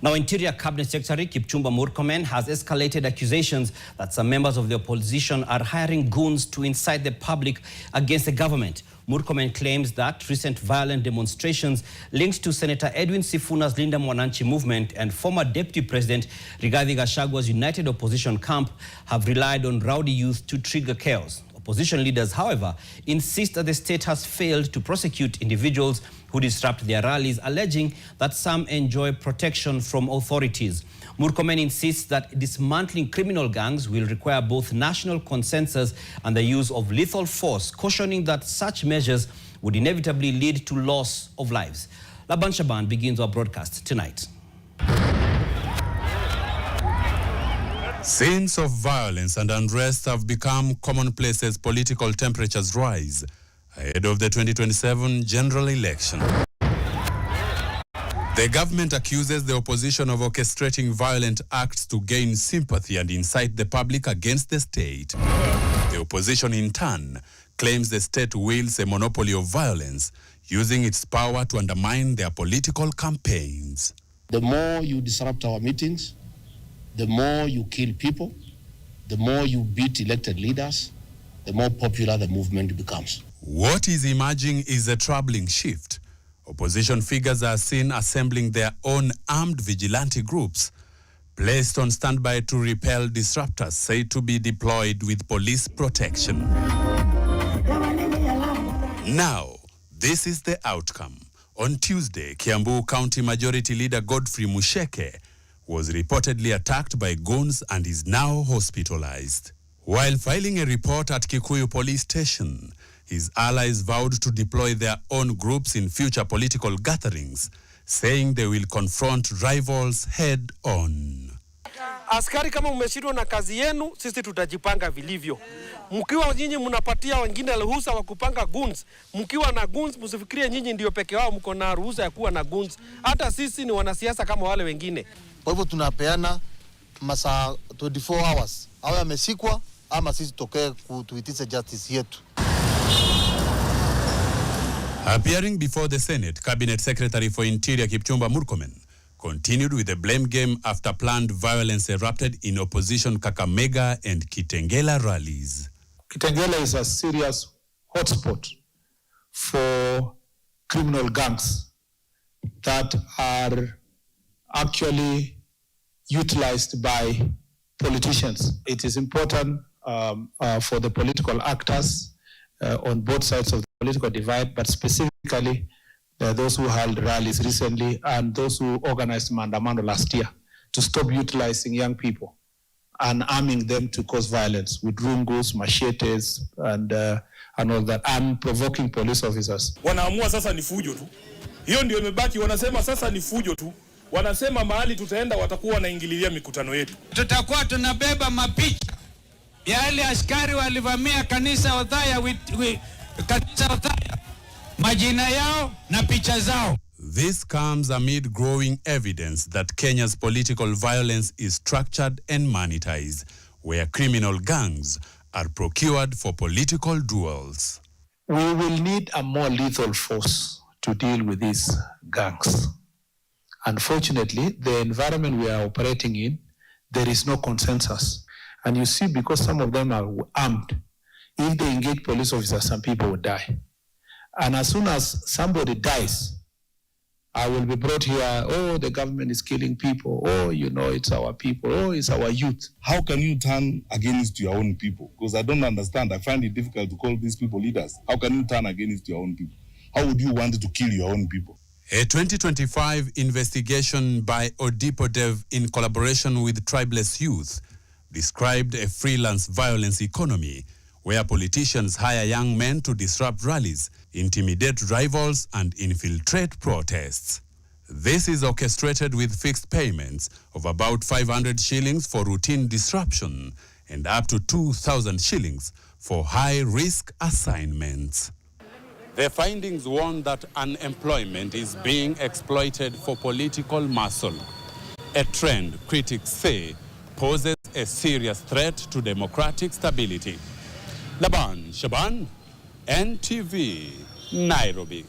Now, Interior Cabinet Secretary Kipchumba Murkomen has escalated accusations that some members of the opposition are hiring goons to incite the public against the government. Murkomen claims that recent violent demonstrations linked to Senator Edwin Sifuna's Linda Mwananchi movement and former Deputy President Rigathi Gachagua's United Opposition camp have relied on rowdy youth to trigger chaos. Opposition leaders, however, insist that the state has failed to prosecute individuals who disrupt their rallies, alleging that some enjoy protection from authorities. Murkomen insists that dismantling criminal gangs will require both national consensus and the use of lethal force, cautioning that such measures would inevitably lead to loss of lives. Laban Shaban begins our broadcast tonight. Scenes of violence and unrest have become commonplace as political temperatures rise ahead of the 2027 general election. The government accuses the opposition of orchestrating violent acts to gain sympathy and incite the public against the state. The opposition, in turn, claims the state wields a monopoly of violence, using its power to undermine their political campaigns. The more you disrupt our meetings, the more you kill people, the more you beat elected leaders, the more popular the movement becomes. What is emerging is a troubling shift. Opposition figures are seen assembling their own armed vigilante groups, placed on standby to repel disruptors said to be deployed with police protection. Now, this is the outcome. On Tuesday, Kiambu County Majority Leader Godfrey Musheke was reportedly attacked by goons and is now hospitalized. While filing a report at Kikuyu Police Station, his allies vowed to deploy their own groups in future political gatherings, saying they will confront rivals head on. Askari, kama umeshindwa na kazi yenu, sisi tutajipanga vilivyo. Mkiwa nyinyi mnapatia wengine ruhusa wa kupanga goons, mkiwa na goons msifikirie nyinyi ndio peke yao mko na ruhusa ya kuwa na goons. Hata sisi ni wanasiasa kama wale wengine. Kwa hivyo tunapeana masaa 24 hours. Awe amesikwa ama sisi tokee kutuitisha justice yetu. Appearing before the Senate, Cabinet Secretary for Interior Kipchumba Murkomen continued with the blame game after planned violence erupted in opposition Kakamega and Kitengela rallies. Kitengela is a serious hotspot for criminal gangs that are actually utilized by politicians. It is important for the political actors on both sides of the political divide, but specifically those who held rallies recently and those who organized maandamano last year, to stop utilizing young people and arming them to cause violence with rungus, machetes, and all that, and provoking police officers. Wanaamua sasa ni fujo tu. Hiyo ndio imebaki, wanasema sasa ni fujo tu. Wanasema mahali tutaenda watakuwa wanaingililia mikutano yetu. Tutakuwa tunabeba mapicha ya wale askari walivamia kanisa Othaya, kanisa Othaya, majina yao na picha zao. This comes amid growing evidence that Kenya's political violence is structured and monetized, where criminal gangs are procured for political duels. We will need a more lethal force to deal with these gangs. Unfortunately, the environment we are operating in, there is no consensus. And you see, because some of them are armed, if they engage police officers, some people will die. And as soon as somebody dies, I will be brought here, oh, the government is killing people. Oh, you know, it's our people. Oh, it's our youth. How can you turn against your own people? Because I don't understand. I find it difficult to call these people leaders. How can you turn against your own people? How would you want to kill your own people? A 2025 investigation by Odipodev in collaboration with Tribeless Youth described a freelance violence economy where politicians hire young men to disrupt rallies, intimidate rivals, and infiltrate protests. This is orchestrated with fixed payments of about 500 shillings for routine disruption and up to 2,000 shillings for high-risk assignments. The findings warn that unemployment is being exploited for political muscle, a trend critics say poses a serious threat to democratic stability. Laban Shaban, NTV, Nairobi.